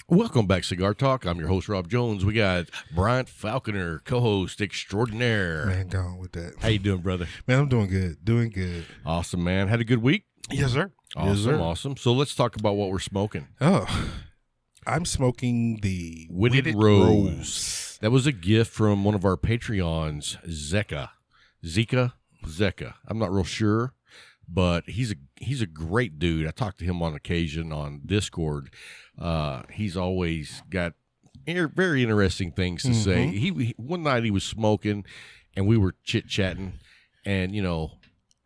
Welcome back, Cigar Talk. I'm your host, Rob Jones. We got Bryant Falconer, co-host extraordinaire. Man, gone with that. How you doing, brother? Man, I'm doing good. Doing good. Awesome, man. Had a good week? Yes, sir. Awesome, yes, sir. awesome. So let's talk about what we're smoking. Oh, I'm smoking the Whitted Rose. That was a gift from one of our Patreons, Zeka. I'm not real sure, but he's a great dude. I talked to him on occasion on Discord. He's always got very interesting things to say. He one night he was smoking, and we were chit-chatting, and,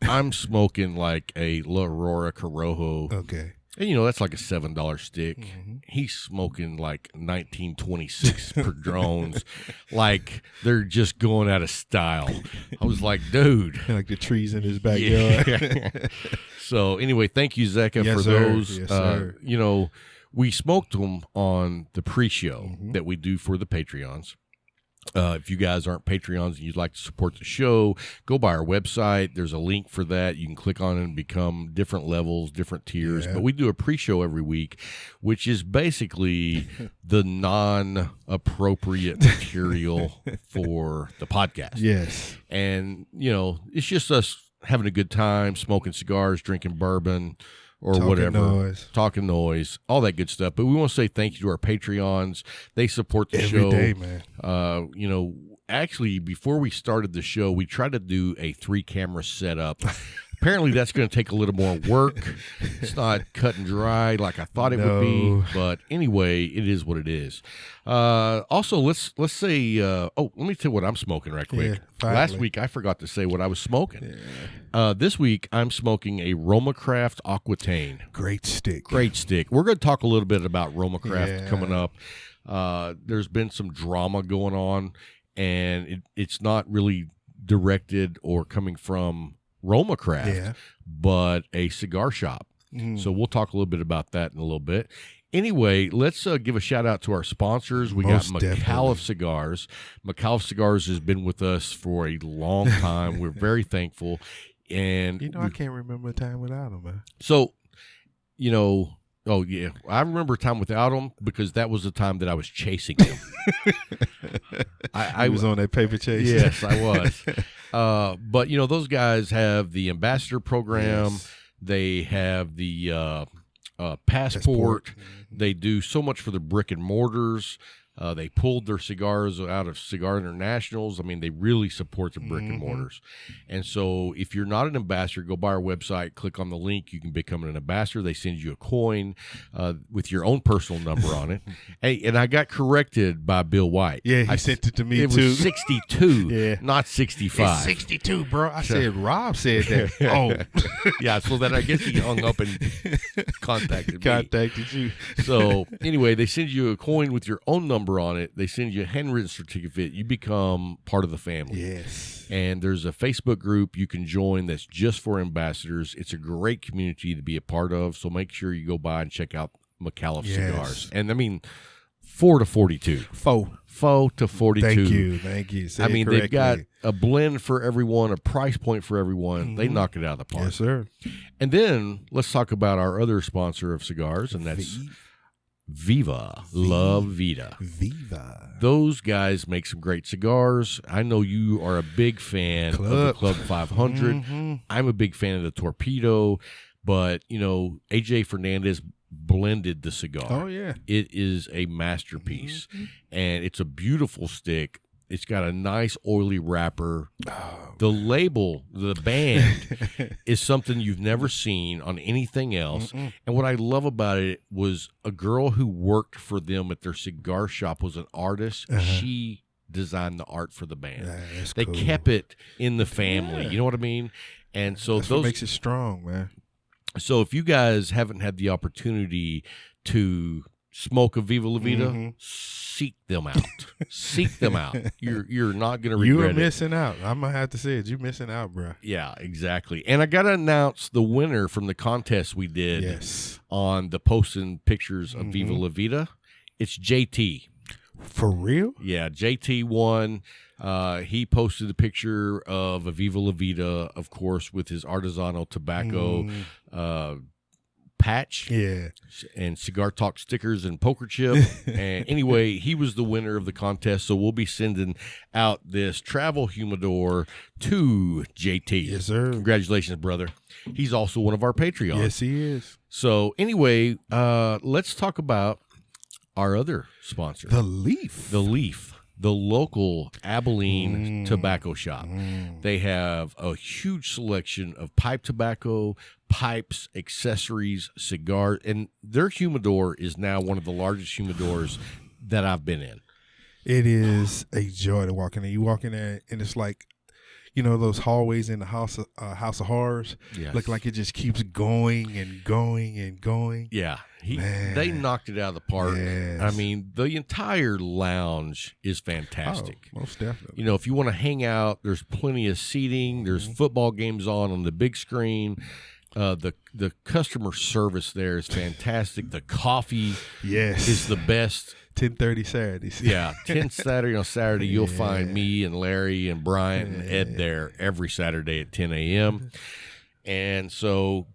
I'm smoking like a La Aurora Corojo. Okay. And, that's like a $7 stick. He's smoking like 1926 Padrones, like they're just going out of style. I was like, dude. Like the trees in his backyard. Yeah. So anyway, thank you, Zeka, yes, for sir. those. Yes, sir. We smoked them on the pre-show that we do for the Patreons. If you guys aren't Patreons and you'd like to support the show, go by our website. There's a link for that. You can click on it and become different levels, different tiers. Yeah. But we do a pre-show every week, which is basically the non-appropriate material for the podcast. Yes. And, it's just us having a good time, smoking cigars, drinking bourbon, or Talking whatever, talking noise, all that good stuff. But we want to say thank you to our Patreons. They support the show every day, man. Actually, before we started the show, we tried to do a 3-camera setup. Apparently, that's going to take a little more work. It's not cut and dry like I thought it would be. But anyway, it is what it is. Also, let's say. Let me tell you what I'm smoking right quick. Yeah, last week, I forgot to say what I was smoking. Yeah. This week, I'm smoking a Roma Craft Aquatain. Great stick. We're going to talk a little bit about Roma Craft coming up. There's been some drama going on, and it's not really directed or coming from Roma Craft, but a cigar shop. So we'll talk a little bit about that in a little bit. Anyway, let's give a shout out to our sponsors. We got Micallef Cigars. Micallef Cigars has been with us for a long time. We're very thankful. And I can't remember a time without them, man. So, oh yeah, I remember a time without them because that was the time that I was chasing them. I was on that paper chase. Yes, I was. But those guys have the ambassador program. Yes. They have the passport. They do so much for the brick and mortars. They pulled their cigars out of Cigar Internationals. I mean, they really support the brick and mortars. And so if you're not an ambassador, go by our website, click on the link. You can become an ambassador. They send you a coin with your own personal number on it. Hey, and I got corrected by Bill White. Yeah, he sent it to me, too. It was 62, not 65. It's 62, bro. I said, Rob said that. Oh. Yeah, so then I guess he hung up and contacted you. So anyway, they send you a coin with your own number on it. They send you a handwritten certificate. You become part of the family. Yes. And there's a Facebook group you can join that's just for ambassadors. It's a great community to be a part of. So make sure you go by and check out Micallef Cigars. And I mean, 4 to 42. 4 to 42. Thank you. I mean, they've got a blend for everyone, a price point for everyone. They knock it out of the park. Yes, sir. And then let's talk about our other sponsor of cigars, and that's Viva La Vida. Viva. Those guys make some great cigars. I know you are a big fan of the Club 500. I'm a big fan of the Torpedo, but, AJ Fernandez blended the cigar. Oh, yeah. It is a masterpiece, and it's a beautiful stick. It's got a nice oily wrapper. The label, the band, is something you've never seen on anything else. And what I love about it was a girl who worked for them at their cigar shop was an artist. She designed the art for the band. They kept it in the family. You know what I mean? And so that's what makes it strong, man. So if you guys haven't had the opportunity to smoke a Viva La Vida, seek them out. Seek them out. You're not going to regret it. You are missing out. I'm going to have to say it. You're missing out, bro. Yeah, exactly. And I got to announce the winner from the contest we did on the posting pictures of Viva La Vida. It's JT. For real? Yeah, JT won. He posted a picture of a Viva La Vida, of course, with his artisanal tobacco patch. Yeah. And Cigar Talk stickers and poker chip. And anyway, he was the winner of the contest. So we'll be sending out this travel humidor to JT. Yes, sir. Congratulations, brother. He's also one of our Patreons. Yes, he is. So anyway, let's talk about our other sponsor. The Leaf. The Leaf. The local Abilene tobacco shop. They have a huge selection of pipe tobacco, pipes, accessories, cigars, and their humidor is now one of the largest humidors that I've been in. It is a joy to walk in there. You walk in there, and it's like, you know, those hallways in the House of Horrors. Yes. Look like it just keeps going and going and going. Yeah. They knocked it out of the park. Yes. I mean, the entire lounge is fantastic. Oh, most definitely. You know, if you want to hang out, there's plenty of seating. There's football games on the big screen. The customer service there is fantastic. The coffee is the best. 10:30 Saturdays. Yeah, 10 Saturday on Saturday, you'll find me and Larry and Bryant and Ed there every Saturday at 10 a.m. And so,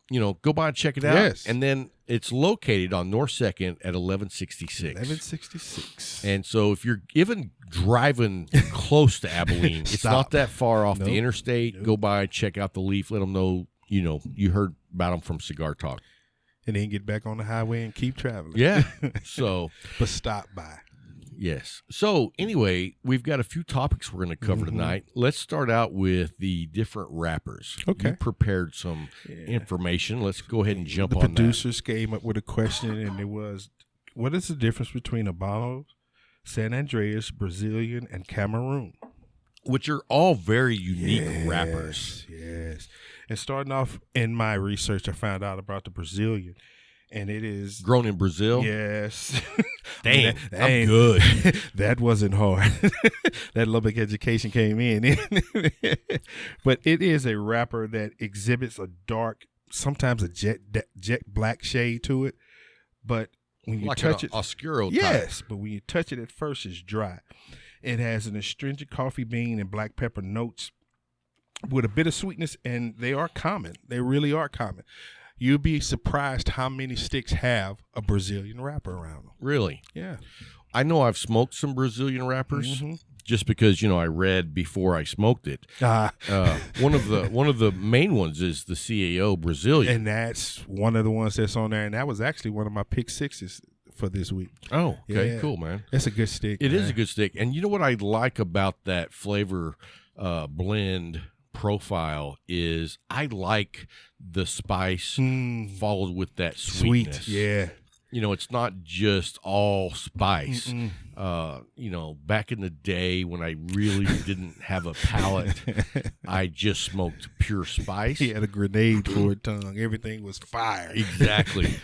you know, go by and check it out. Yes. And then it's located on North 2nd at 1166. 1166. And so if you're even driving close to Abilene, it's not that far off the interstate. Go by, check out the Leaf, let them know, you know, you heard about them from Cigar Talk. And then get back on the highway and keep traveling. Yeah. So, but stop by. Yes. So anyway, we've got a few topics we're going to cover tonight. Let's start out with the different wrappers. Okay. You prepared some information. Let's go ahead and jump on that. The producers came up with a question, and it was, what is the difference between Habano, San Andreas, Brazilian, and Cameroon? Which are all very unique wrappers. Yes. And starting off in my research, I found out about the Brazilian, and it is grown in Brazil. Yes. Dang, I'm good. That wasn't hard. That Lubbock education came in. But it is a wrapper that exhibits a dark, sometimes a jet black shade to it. But when you touch it, Oscuro type. Yes, but when you touch it at first, it's dry. It has an astringent coffee bean and black pepper notes with a bit of sweetness, and they are common. They really are common. You'll be surprised how many sticks have a Brazilian wrapper around them. Really? Yeah. I know I've smoked some Brazilian wrappers just because, you know, I read before I smoked it. One of the main ones is the CAO Brazilian. And that's one of the ones that's on there, and that was actually one of my pick sixes for this week. Oh, okay, cool, man. That's a good stick. It is a good stick. And you know what I like about that flavor blend profile is I like the spice followed with that sweetness. Yeah. You know, it's not just all spice. You know, back in the day when I really didn't have a palate, I just smoked pure spice. He had a grenade for a tongue. Everything was fire. Exactly.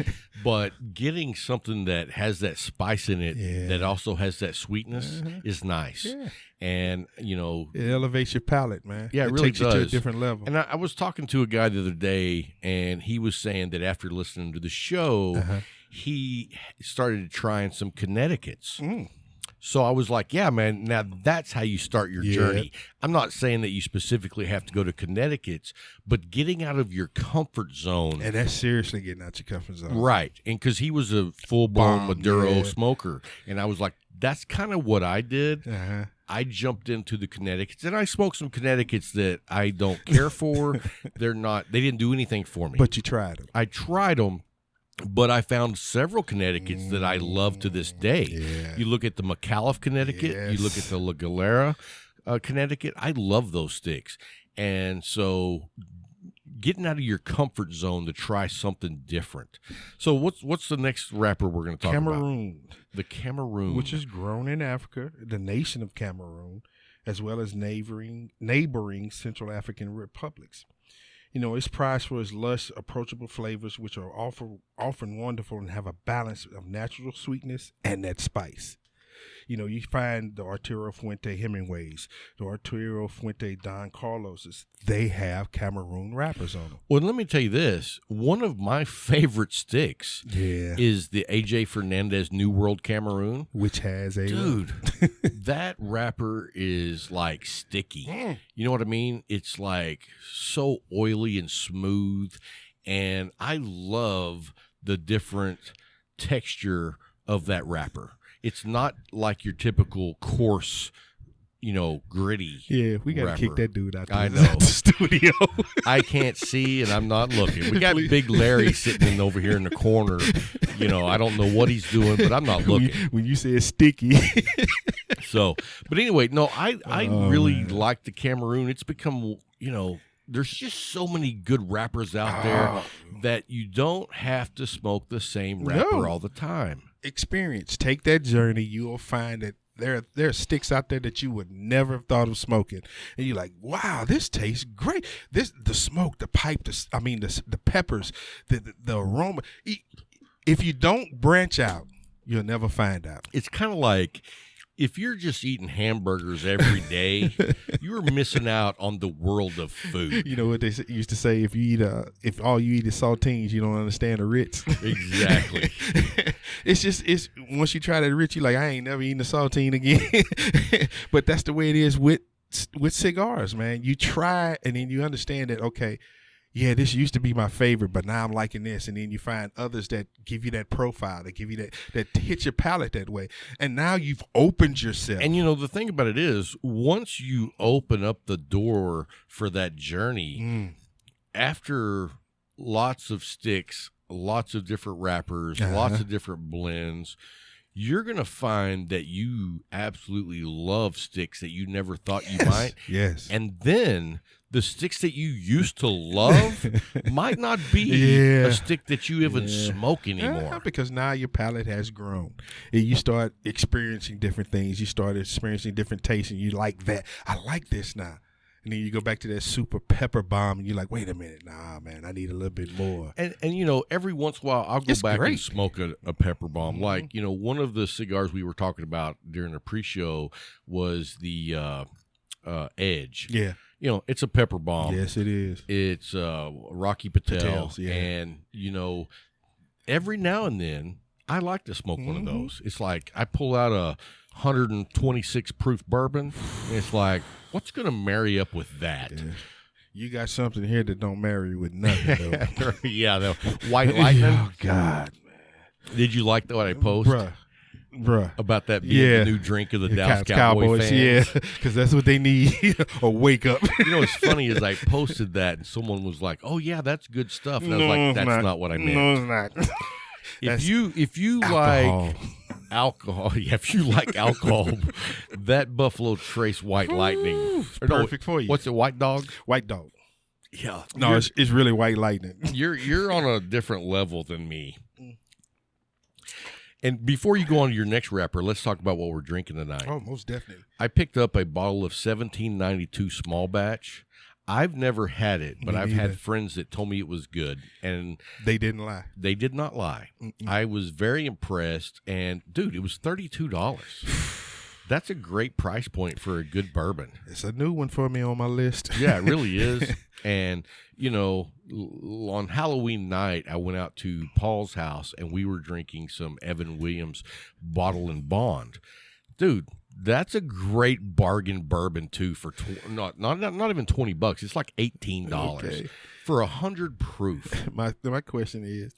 But getting something that has that spice in it that also has that sweetness is nice. Yeah. And, you know, it elevates your palate, man. Yeah, it really takes does. you to a different level. And I was talking to a guy the other day, and he was saying that after listening to the show, he started trying some Connecticut's. So I was like, yeah, man, now that's how you start your journey. I'm not saying that you specifically have to go to Connecticut's, but getting out of your comfort zone. And that's seriously getting out your comfort zone. Right. And because he was a full-blown Maduro smoker. And I was like, that's kind of what I did. I jumped into the Connecticut's, and I smoked some Connecticut's that I don't care for. They didn't do anything for me. But you tried them. I tried them. But I found several Connecticut's that I love to this day. Yeah. You look at the Micallef, Connecticut. You look at the La Galera, Connecticut. I love those sticks. And so getting out of your comfort zone to try something different. So what's the next wrapper we're going to talk about? Cameroon. The Cameroon. Which is grown in Africa, the nation of Cameroon, as well as neighboring Central African republics. You know, it's prized for its lush, approachable flavors, which are often wonderful and have a balance of natural sweetness and that spice. You know, you find the Arturo Fuente Hemingways, the Arturo Fuente Don Carloses. They have Cameroon wrappers on them. Well, let me tell you this. One of my favorite sticks is the A.J. Fernandez New World Cameroon. Which has a... Dude, that wrapper is like sticky. You know what I mean? It's like so oily and smooth. and I love the different texture of that wrapper. It's not like your typical coarse, gritty. Yeah, we got to wrapper. kick that dude out I there. know. The studio. I can't see, and I'm not looking. We got Big Larry sitting over here in the corner. I don't know what he's doing, but I'm not looking. When you say it's sticky. So, but anyway, no, I really like the Cameroon. It's become, there's just so many good wrappers out there that you don't have to smoke the same wrapper all the time. Experience. Take that journey. You will find that there are sticks out there that you would never have thought of smoking, and you're like, "Wow, this tastes great." The smoke, the pipe, the peppers, the aroma. If you don't branch out, you'll never find out. It's kind of like if you're just eating hamburgers every day, you're missing out on the world of food. You know what they used to say: if all you eat is saltines, you don't understand the Ritz. Exactly. It's once you try that Ritz, you're like, I ain't never eating a saltine again. But that's the way it is with cigars, man. You try, and then you understand that, okay, yeah, this used to be my favorite, but now I'm liking this. And then you find others that give you that profile, that give you that hit your palate that way. And now you've opened yourself. And, the thing about it is, once you open up the door for that journey, after lots of sticks, lots of different wrappers, lots of different blends, you're going to find that you absolutely love sticks that you never thought you might. Yes. And then the sticks that you used to love might not be a stick that you even smoke anymore. Because now your palate has grown. And you start experiencing different things. You start experiencing different tastes, and you like that. I like this now. And then you go back to that super pepper bomb, and you're like, wait a minute. Nah, man, I need a little bit more. And every once in a while, I'll go back and smoke a pepper bomb. Mm-hmm. Like, one of the cigars we were talking about during the pre-show was the Edge. Yeah. It's a pepper bomb. Yes, it is. It's Rocky Patel. Yeah. And, every now and then, I like to smoke one of those. It's like I pull out a 126 proof bourbon, and it's like, what's going to marry up with that? Yeah. You got something here that don't marry with nothing, though. Yeah, the White Lightning. Oh, God, man. Did you like what I posted? Bruh. About that being the new drink of the Dallas Cowboys fans. Yeah, because that's what they need, a wake up. What's funny is I posted that, and someone was like, oh, yeah, that's good stuff. And I was like, that's not what I meant. No, it's not. If you like alcohol, if you like alcohol, that Buffalo Trace White Lightning. Perfect for you. What's it, White Dog? White Dog. Yeah. No, it's really White Lightning. You're on a different level than me. And before you go on to your next wrapper, let's talk about what we're drinking tonight. Oh, most definitely. I picked up a bottle of 1792 small batch. I've never had it, but I've had friends that told me it was good, and they didn't lie. They did not lie. I was very impressed, and dude, it was $32. That's a great price point for a good bourbon. It's a new one for me on my list. Yeah, it really is. And, on Halloween night, I went out to Paul's house, and we were drinking some Evan Williams Bottle and Bond. Dude, that's a great bargain bourbon, too, for not even $20. It's like $18 for 100 proof. My question is,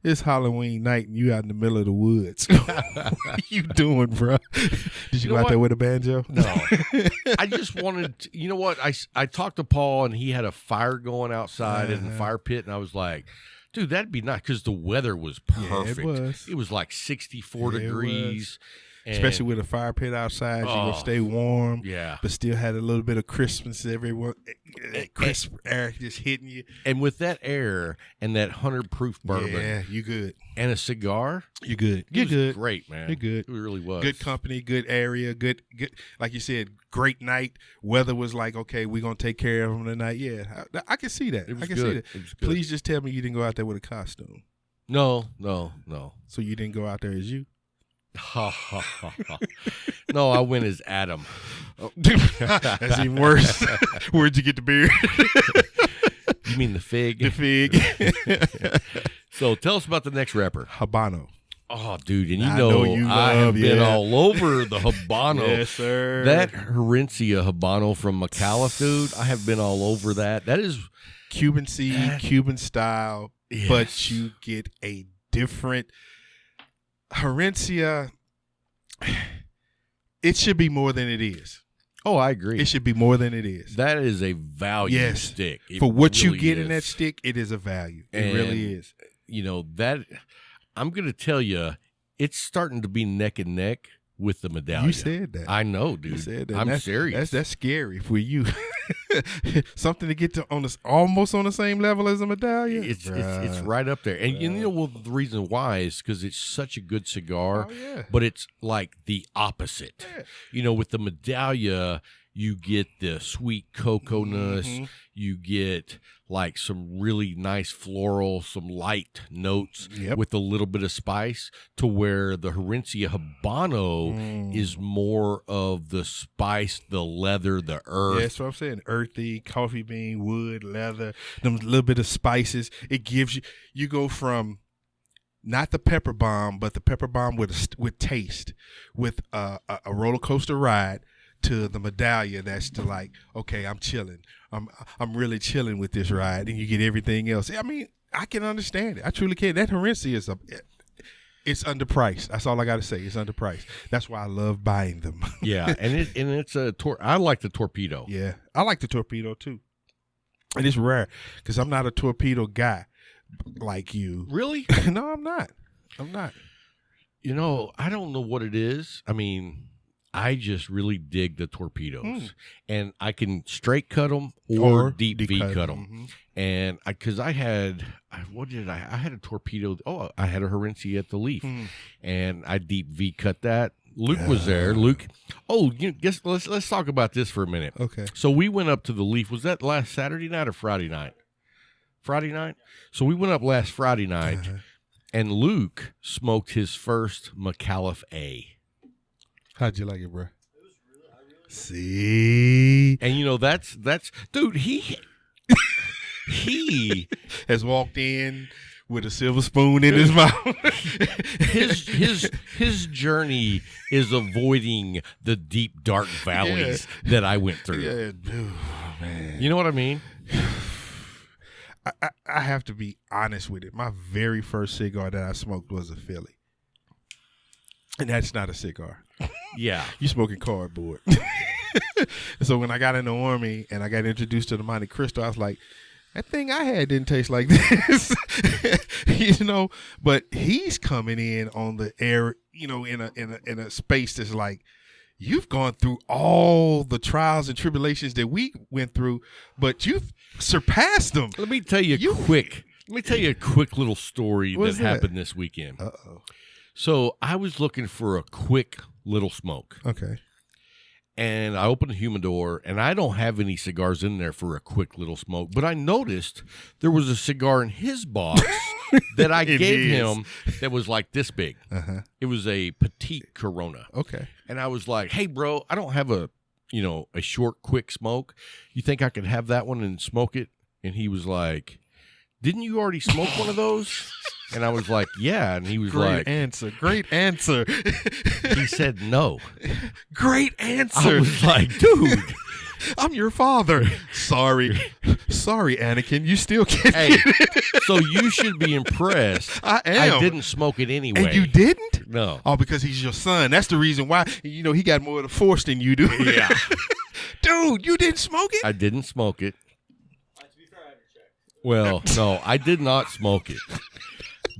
it's Halloween night and you out in the middle of the woods. What you doing, bro? Did you go out there with a banjo? No. I just wanted to, you know what? I talked to Paul, and he had a fire going outside in the fire pit, and I was like, dude, that'd be nice, because the weather was perfect. Yeah, it was like 64 degrees. Especially with a fire pit outside, you're going to stay warm. Yeah. But still had a little bit of crispness everywhere. Crisp air just hitting you. And with that air and that 100 proof bourbon. Yeah, you good. And a cigar. You good. You're good. Great, man. You're good. It really was. Good company, good area, good. Like you said, great night. Weather was like, okay, we're going to take care of them tonight. Yeah, I can see that. I can see that. Please just tell me you didn't go out there with a costume. No. So you didn't go out there as you? No, I went as Adam. Oh. That's even worse. Where'd you get the beard? You mean the fig? The fig. So tell us about the next wrapper. Habano. Oh, dude, and I have been all over the Habano. Yes, sir. That Herencia Habano from Micallef, dude, I have been all over that. That is Cuban seed, Cuban style, but you get a different Herencia. It should be more than it is. Oh, I agree. It should be more than it is. That is a value stick. For what you get in that stick, it is a value. It really is. You know, that I'm going to tell you, it's starting to be neck and neck with the medallion. You said that. I know, dude. You said that. I'm serious. That's scary for you. Something to get to almost on the same level as a medallion. It's right up there. And you know, well, the reason why is because it's such a good cigar, but it's like the opposite. Yeah. You know, with the medallion, you get the sweet cocoa-ness. Mm-hmm. You get like some really nice floral, some light notes with a little bit of spice, to where the Herencia Habano is more of the spice, the leather, the earth. Yeah, that's what I'm saying. Earthy, coffee bean, wood, leather, them little bit of spices. It gives you go from not the pepper bomb, but the pepper bomb with taste, with a roller coaster ride, to the medallion that's to like, okay, I'm chilling. I'm really chilling with this ride, and you get everything else. I mean, I can understand it. I truly can. That Herencia is it's underpriced. That's all I got to say. It's underpriced. That's why I love buying them. Yeah, and it's I like the torpedo. Yeah, I like the torpedo too. And it's rare because I'm not a torpedo guy like you. Really? No, I'm not. I'm not. You know, I don't know what it is. I mean, I just really dig the torpedoes, and I can straight cut them or deep V cut them. Mm-hmm. And I had a torpedo. Oh, I had a Herencia at the Leaf, and I deep V cut that. Luke was there. Luke. Oh, let's talk about this for a minute. Okay. So we went up to the Leaf. Was that last Saturday night or Friday night? Friday night. So we went up last Friday night, and Luke smoked his first Micallef A. How'd you like it, bro? See, and you know that's dude. He has walked in with a silver spoon in his mouth. his journey is avoiding the deep dark valleys that I went through. Yeah, man. You know what I mean? I have to be honest with it. My very first cigar that I smoked was a Philly. And that's not a cigar. Yeah. You smoking cardboard. So when I got in the Army and I got introduced to the Monte Cristo, I was like, that thing I had didn't taste like this. You know, but he's coming in on the air, you know, in a space that's like, you've gone through all the trials and tribulations that we went through, but you've surpassed them. Let me tell you a quick little story that happened this weekend. Uh-oh. So I was looking for a quick little smoke. Okay. And I opened the humidor, and I don't have any cigars in there for a quick little smoke. But I noticed there was a cigar in his box that I gave him that was like this big. Uh-huh. It was a petite Corona. Okay. And I was like, hey, bro, I don't have a short, quick smoke. You think I could have that one and smoke it? And he was like, didn't you already smoke one of those? And I was like, yeah. And he was Great answer. He said no. Great answer. I was like, dude, I'm your father. Sorry, Anakin. You still can't get it. So you should be impressed. I am. I didn't smoke it anyway. And you didn't? No. Oh, because he's your son. That's the reason why. You know, he got more of the force than you do. Yeah. Dude, you didn't smoke it? I didn't smoke it. Well, no, I did not smoke it.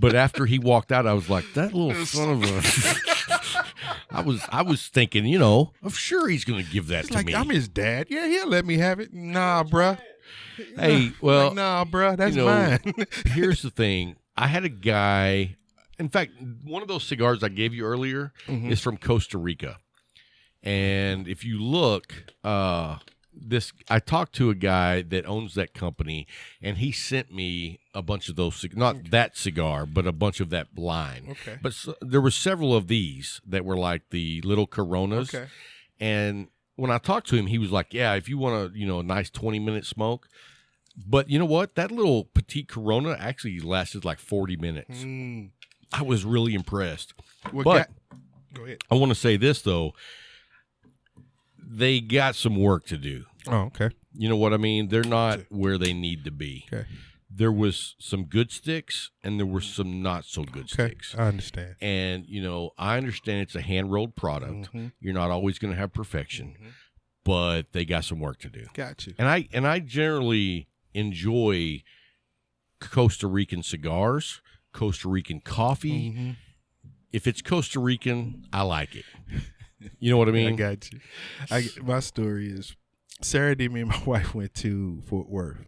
But after he walked out, I was like, that little son of a... I was thinking, you know, I'm sure he's going to give that to me. I'm his dad. Yeah, he'll let me have it. Nah, bruh. Hey, well... Like, nah, bruh, that's mine. Here's the thing. I had a guy... In fact, one of those cigars I gave you earlier is from Costa Rica. And if you look... I talked to a guy that owns that company, and he sent me a bunch of those, not that cigar, but a bunch of that line. Okay. But there were several of these that were like the little Coronas. Okay. And when I talked to him, he was like, yeah, if you want a nice 20-minute smoke. But you know what? That little petite Corona actually lasted like 40 minutes. I was really impressed. Go ahead. I want to say this, though. They got some work to do. Oh, okay. You know what I mean? They're not where they need to be. Okay. There was some good sticks and there were some not so good sticks. I understand. And, I understand it's a hand-rolled product. You're not always going to have perfection, but they got some work to do. Got you. And I generally enjoy Costa Rican cigars, Costa Rican coffee. If it's Costa Rican, I like it. You know what I mean? I got you. My story is Saturday, me and my wife went to Fort Worth.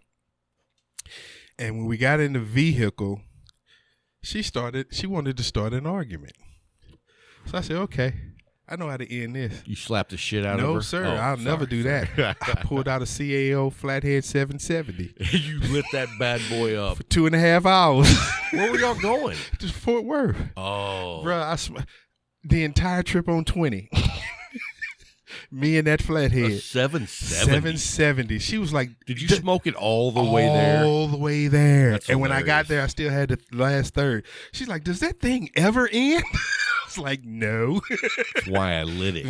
And when we got in the vehicle, she wanted to start an argument. So I said, okay, I know how to end this. You slapped the shit out of her? No, sir. I'll never do that. I pulled out a CAO Flathead 770. You lit that bad boy up. For 2.5 hours. Where were y'all going? Just Fort Worth. Oh. Bruh, the entire trip on 20. Me and that Flathead. A 770? 770. She was like... Did you smoke it all the way there? All the way there. That's and hilarious. when I got there, I still had the last third. She's like, does that thing ever end? I was like, no. That's why I lit it.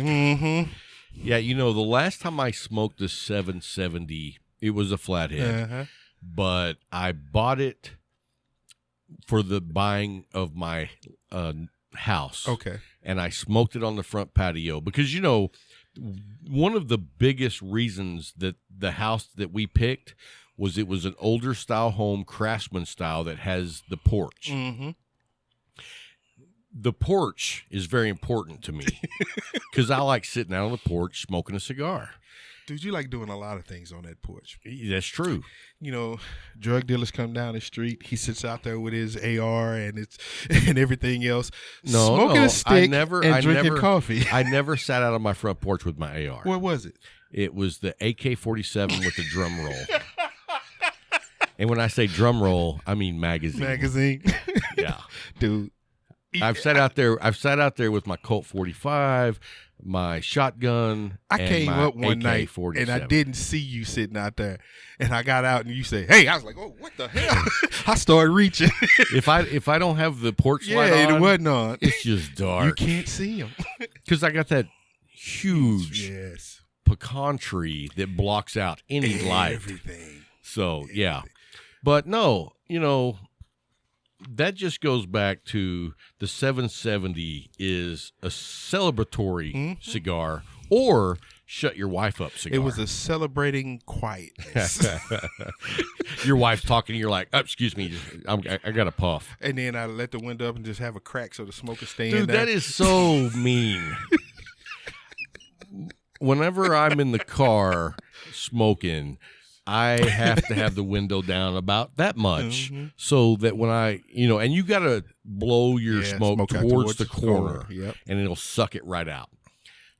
Yeah, the last time I smoked a 770, it was a Flathead. But I bought it for the buying of my house. Okay. And I smoked it on the front patio because, one of the biggest reasons that the house that we picked was it was an older style home, craftsman style, that has the porch. The porch is very important to me because I like sitting out on the porch smoking a cigar. Dude, you like doing a lot of things on that porch. That's true. Drug dealers come down the street. He sits out there with his AR and everything else. Smoking a stick and drinking coffee. I never sat out on my front porch with my AR. What was it? It was the AK-47 with the drum roll. And when I say drum roll, I mean magazine. Yeah. Dude. I've sat out there with my Colt 45, my shotgun. I came up one night and I didn't see you sitting out there, and I got out and you say, "Hey," I was like, "Oh, what the hell?" I started reaching. If I don't have the porch light on, it wasn't on. It's just dark. You can't see them because I got that huge pecan tree that blocks out any light. Everything. So yeah, but no, that just goes back to the 770 is a celebratory cigar or shut your wife up cigar. It was a celebrating quietness. Your wife's talking, you're like, oh, excuse me, I got a puff. And then I let the window up and just have a crack so the smoke is staying Dude, there. that is so mean. Whenever I'm in the car smoking, I have to have the window down about that much so that when I, and you got to blow your smoke towards the corner and it'll suck it right out.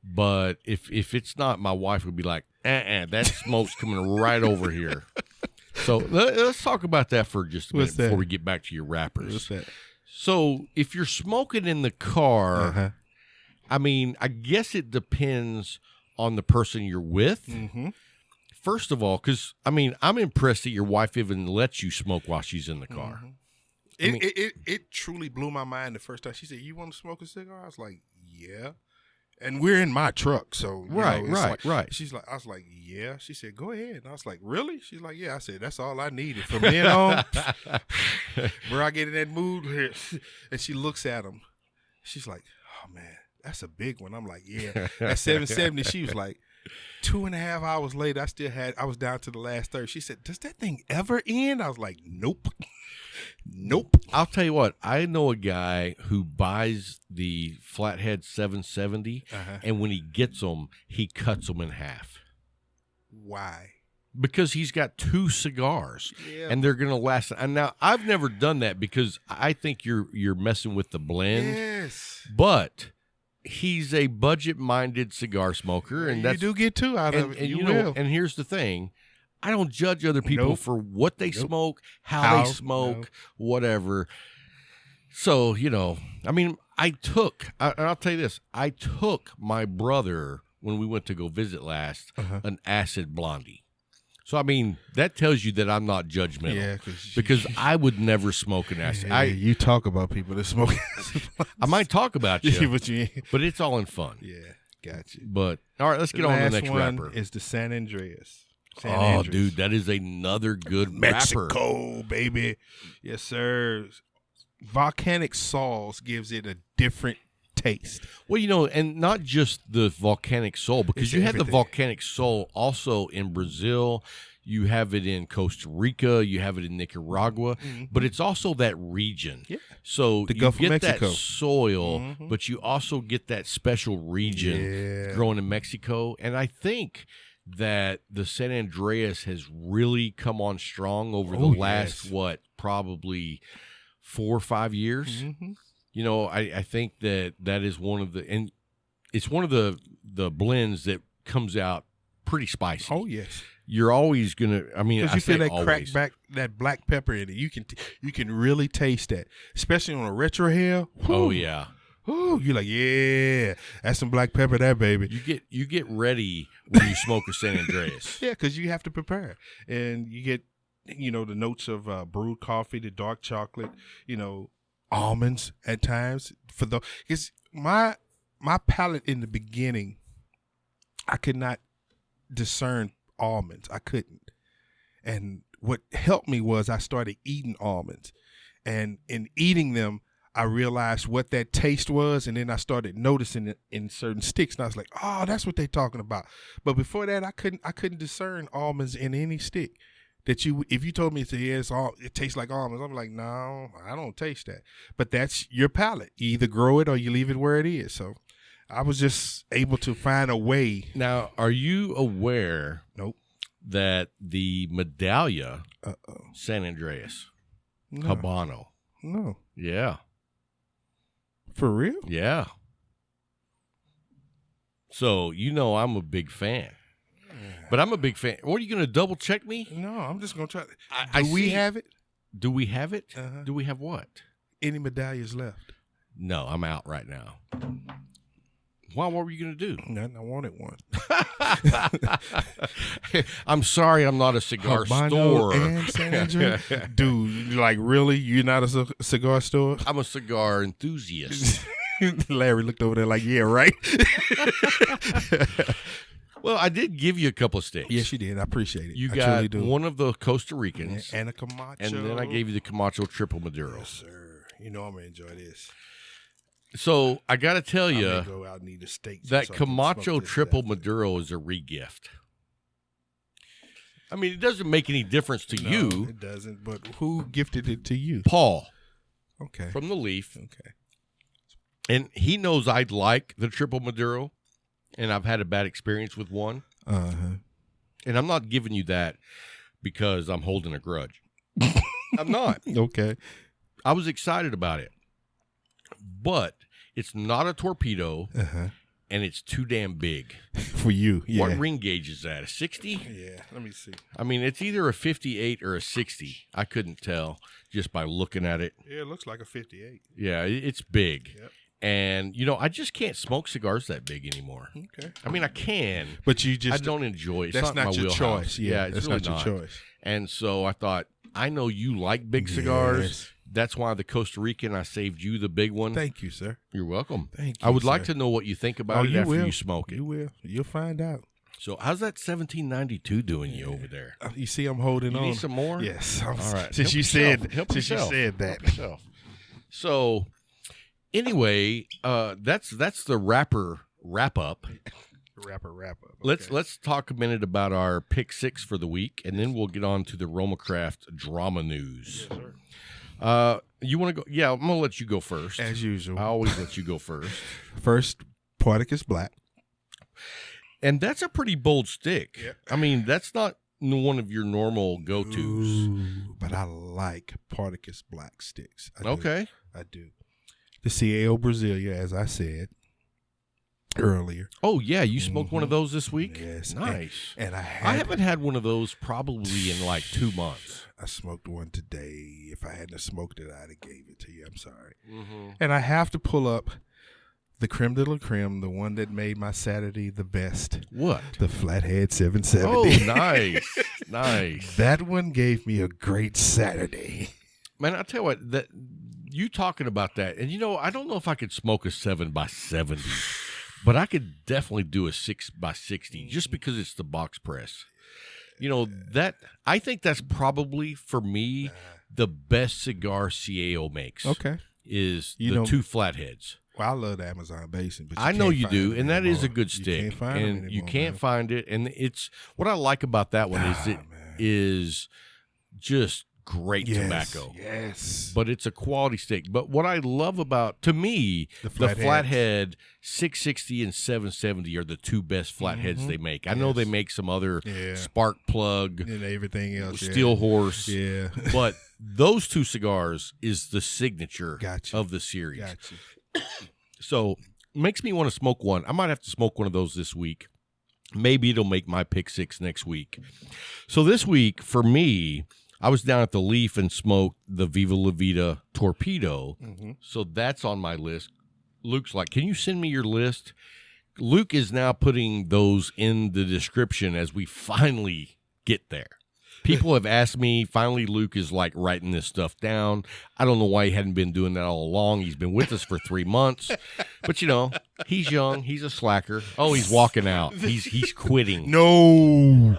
But if it's not, my wife would be like, that smoke's coming right over here. So let's talk about that for just a minute before we get back to your wrappers. What's that? So if you're smoking in the car, I mean, I guess it depends on the person you're with. First of all, because, I mean, I'm impressed that your wife even lets you smoke while she's in the car. It truly blew my mind the first time. She said, "You want to smoke a cigar?" I was like, "Yeah." And we're in my truck, so right. She's like, I was like, "Yeah." She said, "Go ahead." And I was like, "Really?" She's like, "Yeah." I said, "That's all I needed from then on." Where I get in that mood here, and she looks at him. She's like, "Oh man, that's a big one." I'm like, "Yeah." At 770, she was like, 2.5 hours later, I was down to the last third. She said, "Does that thing ever end?" I was like, "Nope." Nope. I'll tell you what, I know a guy who buys the Flathead 770, and when he gets them, he cuts them in half. Why? Because he's got 2 cigars, and they're going to last. And now, I've never done that because I think you're messing with the blend. Yes. But he's a budget-minded cigar smoker, and you do get 2 out of it. And you will. And here's the thing. I don't judge other people for what they smoke, how they smoke, whatever. So, I mean, I'll tell you this, I took my brother, when we went to go visit last, an acid blondie. So, I mean, that tells you that I'm not judgmental. Yeah, because I would never smoke an acid. You talk about people that smoke I might talk about you, but but it's all in fun. Yeah. got you. But all right, let's get on to the next one rapper. Is the San Andreas. Dude, that is another good Mexico, rapper. baby. Yes, sir. Volcanic Sauce gives it a different taste. Well, and not just the volcanic soul, because you have the everything. volcanic soul also in Brazil. You have it in Costa Rica. You have it in Nicaragua. But it's also that region. Yeah. So The you Gulf of get Mexico. that soil, but you also get that special region growing in Mexico. And I think that the San Andreas has really come on strong over the last, probably 4 or 5 years. I think that is one of and it's one of the blends that comes out pretty spicy. Oh, yes. You're always gonna. I mean, because you feel that always. crack back, that black pepper in it. You can really taste that, especially on a retro hair. Oh yeah. Ooh, you're like, yeah, that's some black pepper, there, baby. You get ready when you smoke a San Andreas. Yeah, because you have to prepare, and you get the notes of brewed coffee, the dark chocolate, almonds at times. Because my palate in the beginning, I could not discern almonds. I couldn't. And what helped me was I started eating almonds. And in eating them, I realized what that taste was, and then I started noticing it in certain sticks, and I was like, "Oh, that's what they're talking about." But before that, I couldn't discern almonds in any stick. If you told me it tastes like almonds, I'm like, no, I don't taste that. But that's your palate. You either grow it or you leave it where it is. So I was just able to find a way. Now, are you aware? Nope. That the Medallia San Andreas Habano. No. Yeah. For real? Yeah. So I'm a big fan. But I'm a big fan. What, are you going to double check me? No, I'm just going to try. Do we have it? Do we have it? Uh-huh. Do we have what? Any medallions left? No, I'm out right now. What were you going to do? Nothing. I wanted one. I'm sorry, I'm not a cigar Habano store. And San Andreas? Dude, like, really? You're not a cigar store? I'm a cigar enthusiast. Larry looked over there like, yeah, right? Well, I did give you a couple of sticks. Yes, you did. I appreciate it. You I got truly do. one of the Costa Ricans. And a Camacho. And then I gave you the Camacho Triple Maduro. Yes, sir. I'm going to enjoy this. So I got to tell you, go out and eat a steak that Camacho Triple Maduro is a regift. I mean, it doesn't make any difference to you. It doesn't. But who gifted it to you? Paul. Okay. From the Leaf. Okay. And he knows I'd like the Triple Maduro, and I've had a bad experience with one. Uh-huh. And I'm not giving you that because I'm holding a grudge. I'm not. Okay. I was excited about it. But it's not a torpedo, and it's too damn big. For you, yeah. What ring gauge is that, a 60? Yeah, let me see. I mean, it's either a 58 or a 60. I couldn't tell just by looking at it. Yeah, it looks like a 58. Yeah, it's big. Yep. And, I just can't smoke cigars that big anymore. Okay. I mean, I can. But I don't enjoy it. It's that's not my your wheelhouse. choice. Yeah, it's that's really not your choice. And so I thought, I know you like big cigars. Yes. That's why the Costa Rican, I saved you the big one. Thank you, sir. You're welcome. Thank you, I would sir. like to know what you think about it after you smoke it. You will. You'll find out. So how's that 1792 doing you over there? You see I'm holding on. You need some more? Yes. All right. Since you said Help that. yourself. So anyway, that's the rapper wrap-up. Wrap up. Okay. Let's talk a minute about our pick 6 for the week, and then we'll get on to the Roma Craft drama news. Yes, sir. You want to go? Yeah, I'm gonna let you go first. As usual. I always let you go first. First, Particus Black. And that's a pretty bold stick. Yep. I mean, that's not one of your normal go-tos. Ooh, but I like Particus Black sticks. Okay. I do. The CAO Brasilia, as I said earlier. Oh, yeah. You smoked one of those this week? Yes. Nice. And I haven't had one of those probably in like 2 months. I smoked one today. If I hadn't smoked it, I'd have gave it to you. I'm sorry. Mm-hmm. And I have to pull up the creme de la creme, the one that made my Saturday the best. What? The Flathead 770. Oh, nice. Nice. That one gave me a great Saturday. Man, I'll tell you what, you talking about that, and I don't know if I could smoke a 7x70. but I could definitely do a 6x60 just because it's the box press. You know, that I think that's probably for me the best cigar CAO makes. Okay. Is the two flatheads. Well, I love the Amazon Basin, but I know you do, and that is a good stick. You can't find it, and it's what I like about that one is it is just great tobacco. Yes, but it's a quality stick. But what I love about, to me, the flathead 660 and 770 are the two best flatheads they make. I know they make some other spark plug and everything else, steel horse, but but those two cigars is the signature of the series. So makes me want to smoke one. I might have to smoke one of those this week. Maybe it'll make my pick 6 next week. So this week, for me, I was down at the Leaf and smoked the Viva La Vida Torpedo. So that's on my list. Luke's like, can you send me your list? Luke is now putting those in the description as we finally get there. People have asked me, finally Luke is like writing this stuff down. I don't know why he hadn't been doing that all along. He's been with us for 3 months. But, you know, he's young. He's a slacker. Oh, he's walking out. He's quitting. No.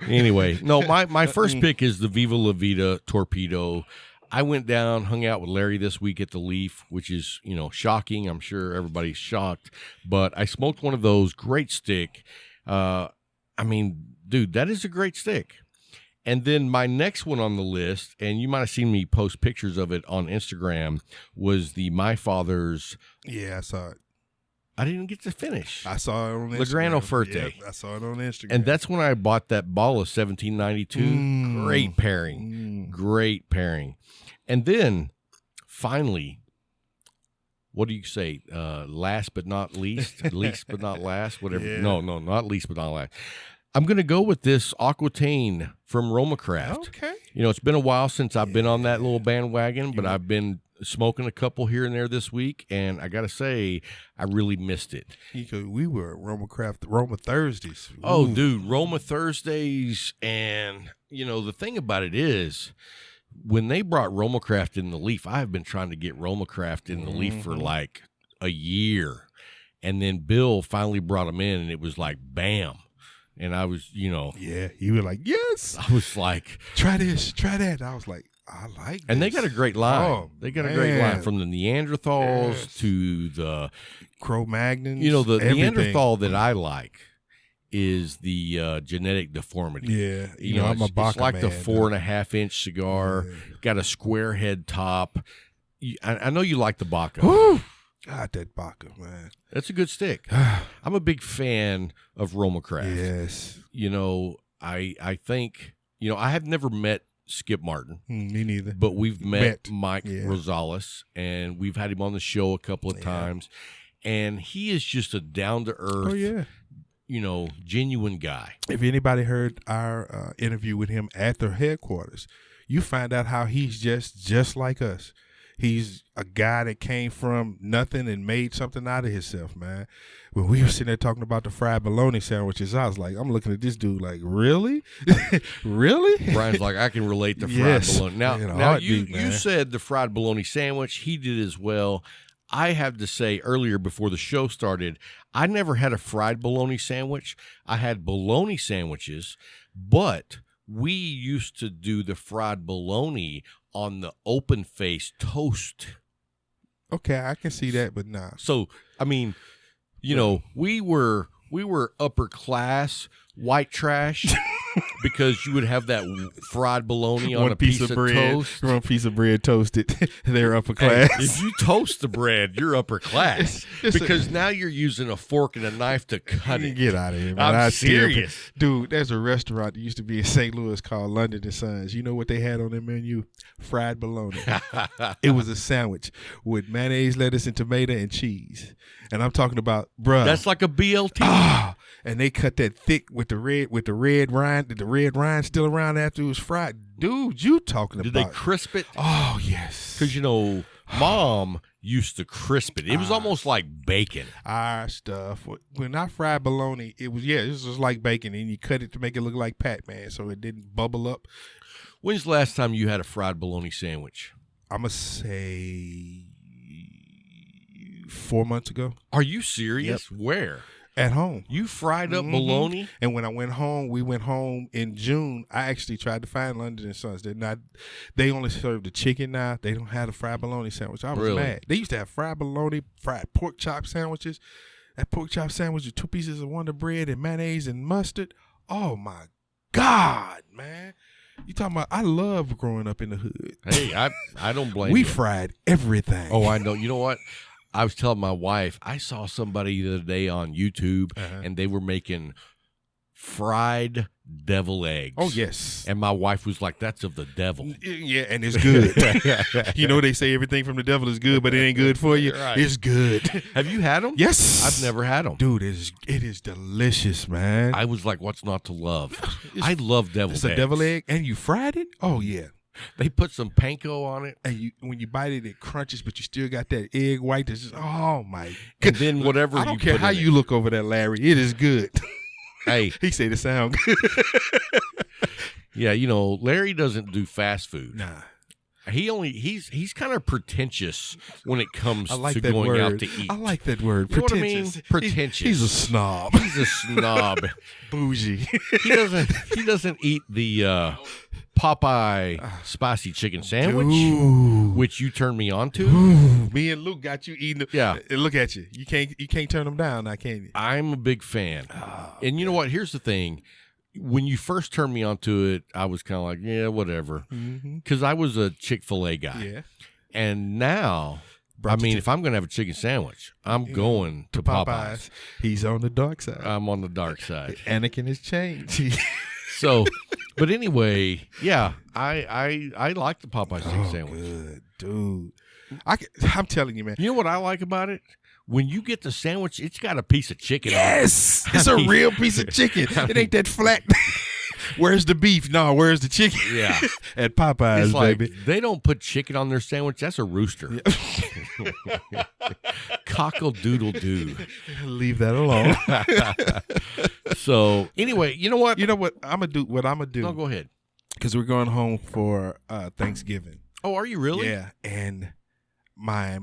Anyway, no, my first pick is the Viva La Vida Torpedo. I went down, hung out with Larry this week at the Leaf, which is, you know, shocking. I'm sure everybody's shocked. But I smoked one of those. Great stick. I mean, dude, that is a great stick. And then my next one on the list, and you might have seen me post pictures of it on Instagram, was the My Father's. Yeah, I saw it. I didn't get to finish. I saw it on Instagram. Le Gran Oferte. Yep, I saw it on Instagram. And that's when I bought that ball of 1792. Great pairing. Great pairing. And then, finally, what do you say? Last but not least? Least but not last? Whatever. Yeah. No, not least but not last. I'm going to go with this Aquatain from Roma Craft. Okay. You know, it's been a while since I've been on that little bandwagon, but I've been smoking a couple here and there this week, and I got to say, I really missed it. We were at Roma Craft, Roma Thursdays. Ooh. Oh, dude, Roma Thursdays, and, you know, the thing about it is, when they brought Roma Craft in the Leaf, I have been trying to get Roma Craft in the Leaf for like a year, and then Bill finally brought them in, and it was like, bam. And I was, you know. Yeah, you were like, yes. I was like. Try this, try that. I was like, I like this. And they got a great line. Oh, they got a great line from the Neanderthals to the Cro-Magnons. You know, the Neanderthal that I like is the genetic deformity. Yeah. You know, I'm a Baca it's like man, the 4.5-inch cigar, got a square head top. I know you like the Baca. Woo! God, that Baca, man. That's a good stick. I'm a big fan of Roma Craft. Yes. You know, I think, you know, I have never met Skip Martin. Me neither. But we've met Mike Rosales, and we've had him on the show a couple of times. And he is just a down-to-earth, you know, genuine guy. If anybody heard our interview with him at their headquarters, you find out how he's just like us. He's a guy that came from nothing and made something out of himself, man. When we were sitting there talking about the fried bologna sandwiches, I was like, I'm looking at this dude like, really? Really? Brian's like, I can relate to fried bologna. Now you said the fried bologna sandwich. He did as well. I have to say earlier before the show started, I never had a fried bologna sandwich. I had bologna sandwiches, but we used to do the fried bologna on the open face toast. Okay, I can see that, but nah. So, I mean, you know, we were upper class white trash because you would have that fried bologna on a piece of bread, toast. One piece of bread toasted. They're upper class. And if you toast the bread, you're upper class because now you're using a fork and a knife to cut it. Get out of here, man. I'm serious. Dude, there's a restaurant that used to be in St. Louis called London and Sons. You know what they had on their menu? Fried bologna. It was a sandwich with mayonnaise, lettuce, and tomato and cheese. And I'm talking about, bruh. That's like a BLT. And they cut that thick with the red rind still around after it was fried. Dude, you talking about. Did they crisp it? Oh, yes. Because, you know, Mom used to crisp it. It was almost like bacon. Our stuff. When I fried bologna, it was just like bacon. And you cut it to make it look like Pac-Man so it didn't bubble up. When's the last time you had a fried bologna sandwich? I'm going to say 4 months ago. Are you serious? Yep. Where? At home. You fried up bologna? And when I went home, we went home in June. I actually tried to find London and Sons. They only serve the chicken now. They don't have the fried bologna sandwich. I was mad. They used to have fried bologna, fried pork chop sandwiches. That pork chop sandwich with 2 pieces of Wonder Bread and mayonnaise and mustard. Oh my God, man. You talking about, I love growing up in the hood. Hey, I don't blame you. We fried everything. Oh, I know. You know what? I was telling my wife, I saw somebody the other day on YouTube, and they were making fried devil eggs. Oh, yes. And my wife was like, that's of the devil. Yeah, and it's good. You know, they say everything from the devil is good, but it ain't good for you. Right. It's good. Have you had them? Yes. I've never had them. Dude, it is delicious, man. I was like, what's not to love? I love deviled eggs. It's a devil egg, and you fried it? Oh, yeah. They put some panko on it. And when you bite it, it crunches, but you still got that egg white that's just, oh, my God. And then whatever I don't care how you look over that, Larry. It is good. Hey. He said it sound good. Yeah, you know, Larry doesn't do fast food. Nah. He's kind of pretentious when it comes I like to that going word. out to eat. I like that word. You know Pretentious. what I mean? Pretentious. He's a snob. He's a snob. Bougie. He doesn't eat the Popeye spicy chicken sandwich, Dude. which you turned me on to. Ooh, me and Luke got you eating it. Yeah. Look at you. You can't turn them down now, can you? I'm a big fan. And you know what? Here's the thing. When you first turned me onto it, I was kind of like, yeah, whatever. Because I was a Chick-fil-A guy. Yeah. And now, if I'm going to have a chicken sandwich, I'm going to Popeyes. He's on the dark side. I'm on the dark side. Anakin has changed. So, but anyway, yeah, I like the Popeyes chicken sandwich. Good, dude. I'm telling you, man. You know what I like about it? When you get the sandwich, it's got a piece of chicken on it. Yes, it's a real piece of chicken. It ain't that flat. Where's the beef? No, where's the chicken? Yeah. At Popeyes, it's like, baby. They don't put chicken on their sandwich. That's a rooster. Cockle-doodle-doo. Leave that alone. So, anyway, you know what? You know what I'm going to do? What I'm going to do. No, go ahead. Because we're going home for Thanksgiving. Oh, are you really? Yeah. And my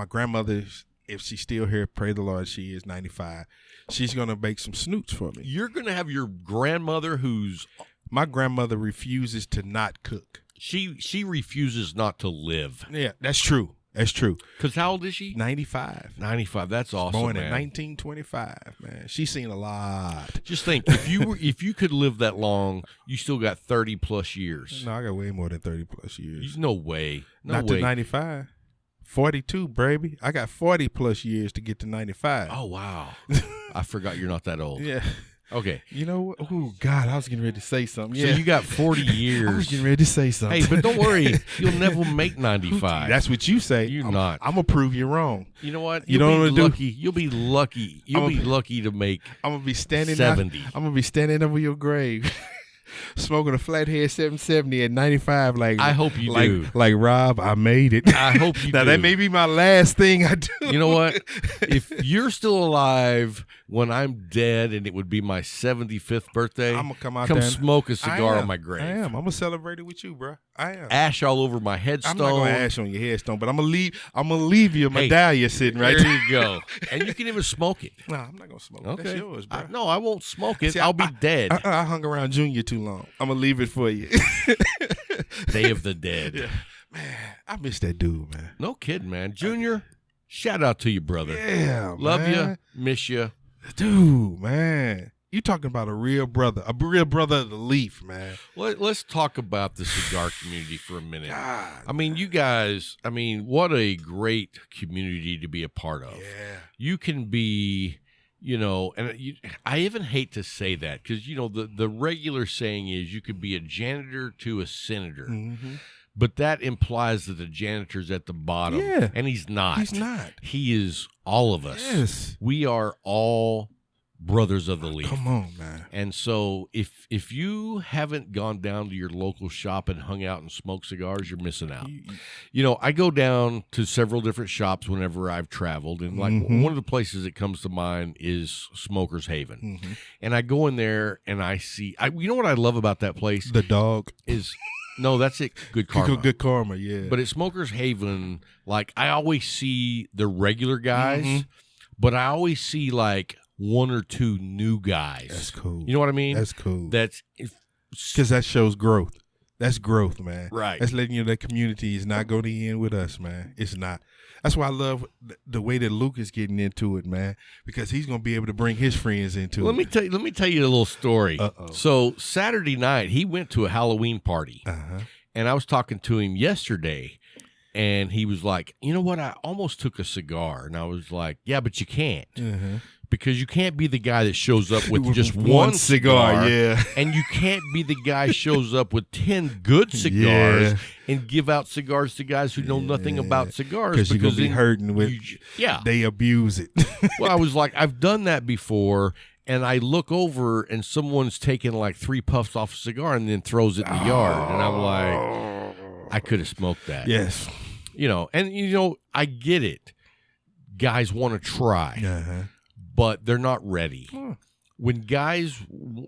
grandmother, if she's still here, pray the Lord, she is 95. She's going to bake some snoots for me. You're going to have your grandmother who's... My grandmother refuses to not cook. She refuses not to live. Yeah, that's true. That's true. Because how old is she? 95. 95. That's awesome, Born man. in 1925, man. She's seen a lot. Just think, if you could live that long, you still got 30 plus years. No, I got way more than 30 plus years. No way. Not to 95. 42, baby. I got 40 plus years to get to 95. Oh, wow. I forgot you're not that old. Yeah. Okay. You know what? Oh, God, I was getting ready to say something. So you got 40 years. I was getting ready to say something. Hey, but don't worry. You'll never make 95. That's what you say. You're not. I'm going to prove you wrong. You know what? You know what I'm going to do? You'll be lucky. You'll be lucky to make I'm going to be standing 70. I'm going to be standing over your grave. Smoking a flathead 770 at 95, like I hope you do. Like Rob, I made it. I hope you do. Now that may be my last thing I do. You know what? If you're still alive when I'm dead, and it would be my 75th birthday, I'm gonna come out come there smoke a cigar on my grave. I am. I'm gonna celebrate it with you, bro. I am. Ash all over my headstone. I'm not gonna ash on your headstone, but I'm gonna leave you a medallion sitting right there. You go, and you can even smoke it. No, I'm not gonna smoke it. Okay. That's yours, bro. No, I won't smoke it. See, I'll be dead. I hung around Junior too long. I'm gonna leave it for you. Day of the Dead. Yeah. Man, I miss that dude, man. No kidding, man. Junior, shout out to you, brother. Yeah, love you, miss you, dude, man. You talking about a real brother of the leaf, man. Let's talk about the cigar community for a minute. God, I mean, you guys, what a great community to be a part of. Yeah. You can be, I even hate to say that because, the regular saying is you could be a janitor to a senator. Mm-hmm. But that implies that the janitor's at the bottom. Yeah. And he's not. He's not. He is all of us. Yes. We are all brothers of the leaf. Come on, man. And so if you haven't gone down to your local shop and hung out and smoked cigars, you're missing out. I go down to several different shops whenever I've traveled, and one of the places that comes to mind is Smoker's Haven. Mm-hmm. And I go in there and I see, you know what I love about that place? The dog is No, that's it. Good Karma. Good Karma, yeah. But at Smokers Haven, like I always see the regular guys, but I always see like one or two new guys. That's cool. You know what I mean? That's cool. That's because that shows growth. That's growth, man. Right. That's letting you know that community is not going to end with us, man. It's not. That's why I love the way that Luke is getting into it, man, because he's going to be able to bring his friends into it. Let me tell you a little story. Uh-oh. So Saturday night, he went to a Halloween party, Uh-huh. and I was talking to him yesterday, and he was like, you know what? I almost took a cigar, and I was like, yeah, but you can't. Uh-huh. Because you can't be the guy that shows up with just one cigar, yeah. and you can't be the guy shows up with 10 good cigars and give out cigars to guys who know nothing about cigars. Because you're going to be hurting with, they abuse it. Well, I was like, I've done that before, and I look over, and someone's taking like 3 puffs off a cigar and then throws it in the yard, and I'm like, I could have smoked that. Yes. You know, and, you know, I get it. Guys want to try. Uh-huh. But they're not ready. When guys,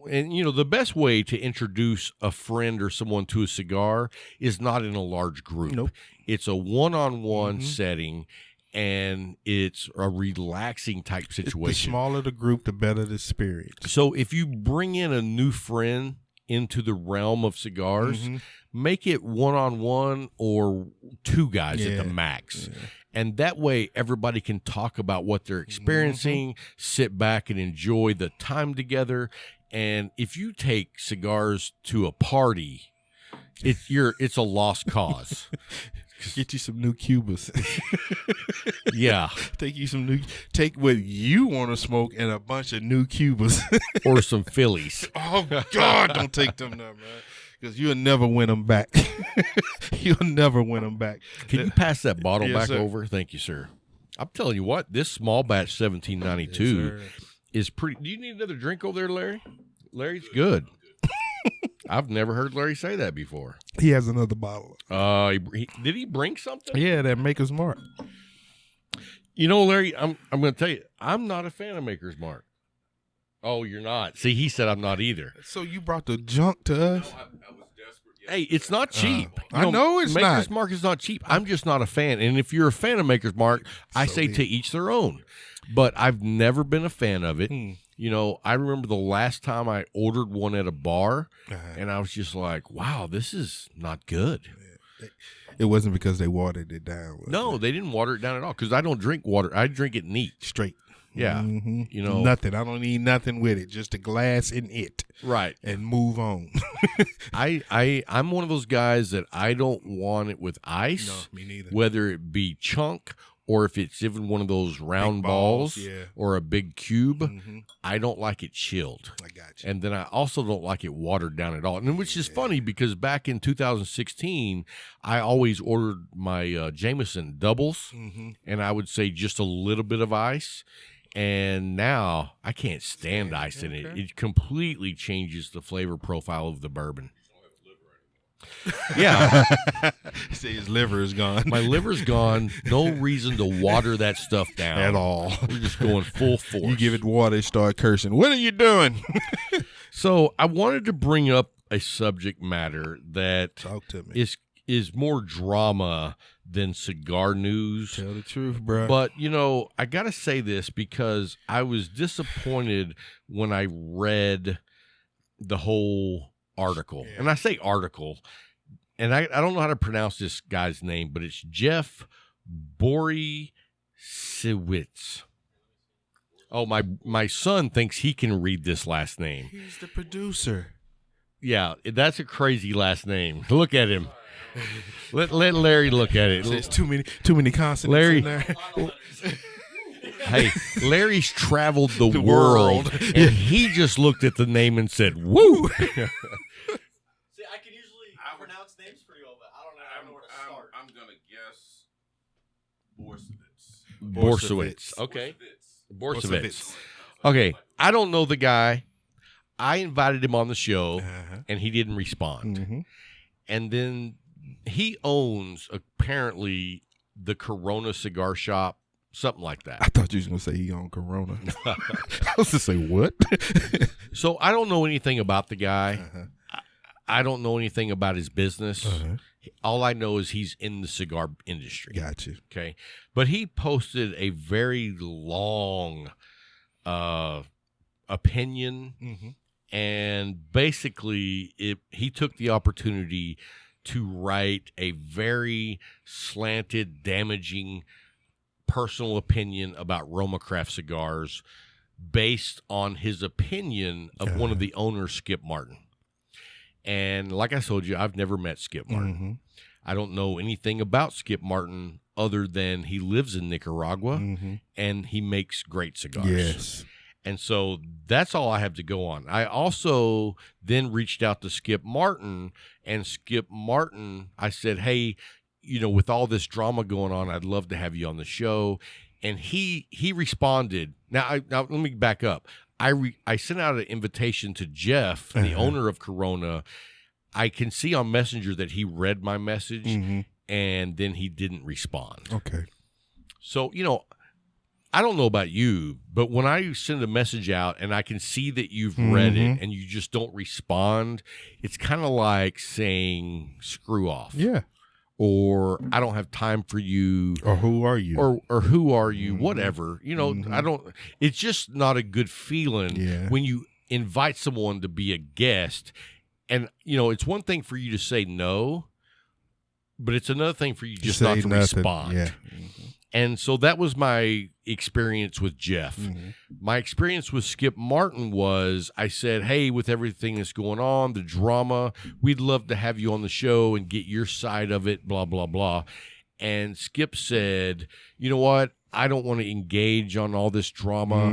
and you know, the best way to introduce a friend or someone to a cigar is not in a large group. Nope. It's a one-on-one setting, and it's a relaxing type situation. The smaller the group, the better the experience. So if you bring in a new friend into the realm of cigars, make it one-on-one or 2 guys at the max. Yeah. And that way, everybody can talk about what they're experiencing, sit back and enjoy the time together. And if you take cigars to a party, it's a lost cause. Get you some new Cubas. Yeah. Take what you want to smoke and a bunch of new Cubas. Or some Phillies. Oh, God, don't take them now, man. Because you'll never win them back. You'll never win them back. Can you pass that bottle back sir. over? Thank you, sir. I'm telling you what, this small batch 1792 is pretty. Do you need another drink over there, Larry? Larry's good. I've never heard Larry say that before. He has another bottle. Did he bring something? Yeah, that Maker's Mark. You know, Larry, I'm going to tell you, I'm not a fan of Maker's Mark. Oh, you're not. See, he said I'm not either. So you brought the junk to us? No, I was desperate. Hey, it's not cheap. I know it's not. Maker's Mark is not cheap. I'm just not a fan. And if you're a fan of Maker's Mark, I say to each their own. But I've never been a fan of it. You know, I remember the last time I ordered one at a bar, and I was just like, wow, this is not good. It wasn't because they watered it down. No, they didn't water it down at all because I don't drink water. I drink it neat. Straight. Yeah. You know. Nothing. I don't need nothing with it. Just a glass in it. Right. And move on. I'm one of those guys that I don't want it with ice. No, me neither. Whether it be chunk or if it's even one of those round big balls or a big cube, I don't like it chilled. I got you. And then I also don't like it watered down at all. And which is funny because back in 2016, I always ordered my Jameson doubles, and I would say just a little bit of ice. And now I can't stand ice in it. It completely changes the flavor profile of the bourbon. Yeah. See, his liver is gone. My liver's gone. No reason to water that stuff down. At all. We're just going full force. You give it water, it start cursing. What are you doing? So I wanted to bring up a subject matter that Talk to me. is more drama than cigar news. Tell the truth, bro. But, you know, I got to say this because I was disappointed when I read the whole article. And I say article, and I don't know how to pronounce this guy's name, but it's Jeff Borisiewicz. Oh, my son thinks he can read this last name. He's the producer. Yeah, that's a crazy last name. Look at him. Let Larry look at it. There's too many consonants Larry, in there. Hey, Larry's traveled the world, and he just looked at the name and said, "Woo!" See, I can usually pronounce names pretty well, but I don't know where to start. I'm gonna guess Borsowitz. Okay. Borsowitz. Okay. I don't know the guy. I invited him on the show, and he didn't respond. And then he owns, apparently, the Corona cigar shop, something like that. I thought you was going to say he owned Corona. I was going to say, what? So I don't know anything about the guy. I don't know anything about his business. Uh-huh. All I know is he's in the cigar industry. Gotcha. Okay. But he posted a very long opinion, and basically he took the opportunity to write a very slanted, damaging personal opinion about Roma craft cigars based on his opinion of one of the owners, Skip Martin. And like I told you, I've never met Skip Martin. I don't know anything about Skip Martin other than he lives in Nicaragua and he makes great cigars. Yes. And so that's all I have to go on. I also then reached out to Skip Martin, and Skip Martin, I said, hey, you know, with all this drama going on, I'd love to have you on the show. And he responded. Now let me back up. I sent out an invitation to Jeff, the owner of Corona. I can see on Messenger that he read my message, and then he didn't respond. Okay. So, you know, I don't know about you, but when I send a message out and I can see that you've read it and you just don't respond, it's kind of like saying screw off. Yeah. Or I don't have time for you. Or who are you? Or who are you? Whatever. You know, it's just not a good feeling when you invite someone to be a guest. And, you know, it's one thing for you to say no, but it's another thing for you just not to respond. Yeah. And so that was my experience with Jeff. My experience with Skip Martin was I said, hey, with everything that's going on, the drama, we'd love to have you on the show and get your side of it, blah, blah, blah. And Skip said, you know what? I don't want to engage on all this drama.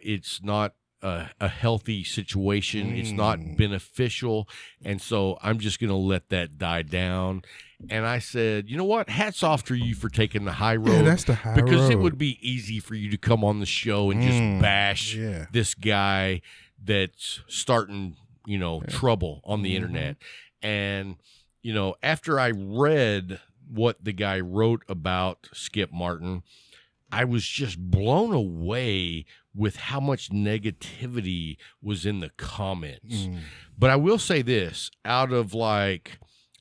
It's not a healthy situation. It's not beneficial. And so I'm just going to let that die down. And I said, you know what? Hats off to you for taking the high road. Yeah, that's the high road. Because it would be easy for you to come on the show and just bash Yeah. this guy that's starting, you know, trouble on the internet. And, you know, after I read what the guy wrote about Skip Martin, I was just blown away with how much negativity was in the comments. But I will say this, out of like,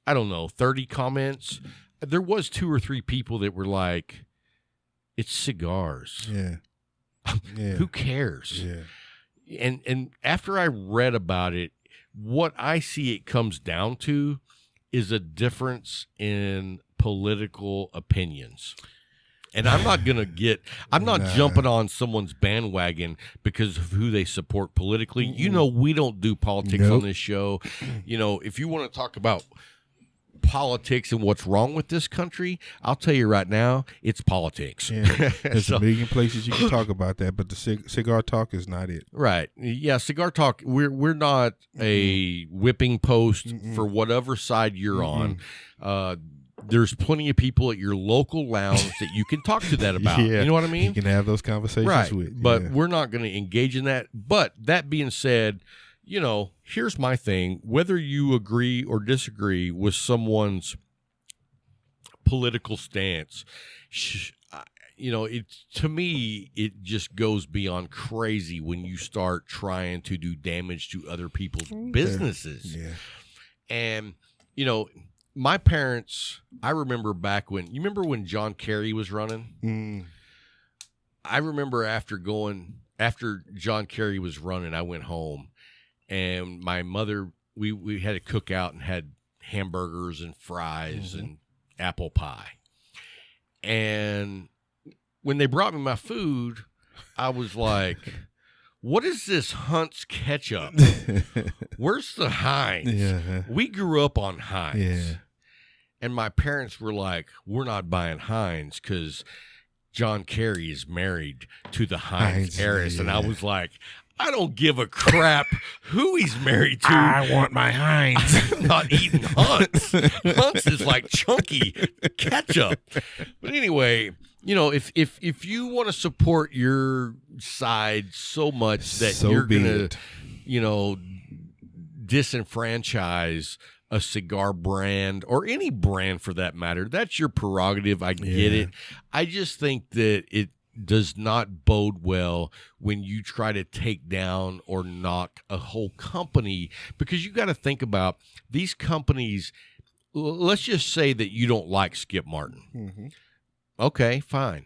I don't know, 30 comments, there was 2 or 3 people that were like, it's cigars. Yeah. Who cares? Yeah. And after I read about it, what I see it comes down to is a difference in political opinions. And I'm not going to get, I'm not jumping on someone's bandwagon because of who they support politically. You know, we don't do politics on this show. You know, if you want to talk about politics and what's wrong with this country, I'll tell you right now, it's politics. Yeah. There's a million places you can talk about that, but the Cigar Talk is not it. Right. Yeah, Cigar Talk, we're not a whipping post for whatever side you're on. There's plenty of people at your local lounge that you can talk to that about. You know what I mean? You can have those conversations with. But we're not going to engage in that. But that being said, you know, here's my thing. Whether you agree or disagree with someone's political stance, you know, to me, it just goes beyond crazy when you start trying to do damage to other people's businesses. Yeah. And, you know, my parents, I remember back when, you remember when John Kerry was running? I remember after John Kerry was running, I went home and my mother, we had a cookout and had hamburgers and fries and apple pie. And when they brought me my food, I was like, what is this Hunt's ketchup? Where's the Heinz? Yeah. We grew up on Heinz. Yeah. And my parents were like, we're not buying Heinz because John Kerry is married to the Heinz heiress. Yeah. And I was like, I don't give a crap who he's married to. I want my Heinz. I'm not eating Hunt's. Hunt's is like chunky ketchup. But anyway, you know, if you want to support your side so much that you're going to, you know, disenfranchise a cigar brand or any brand for that matter, that's your prerogative. I get it. I just think that does not bode well when you try to take down or knock a whole company, because you got to think about these companies. Let's just say that you don't like Skip Martin. Mm-hmm. Okay, fine.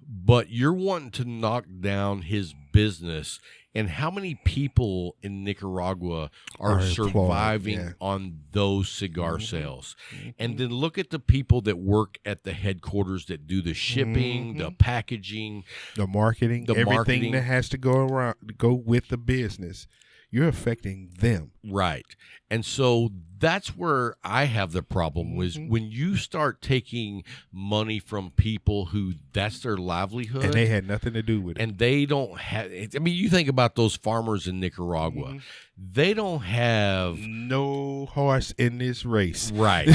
But you're wanting to knock down his business, and how many people in Nicaragua are surviving on those cigar sales? And then look at the people that work at the headquarters that do the shipping, the packaging, the marketing, everything that has to go with the business. You're affecting them. Right. And so that's where I have the problem was when you start taking money from people who that's their livelihood. And they had nothing to do with it. And they don't have, I mean, you think about those farmers in Nicaragua. They don't have no horse in this race. Right.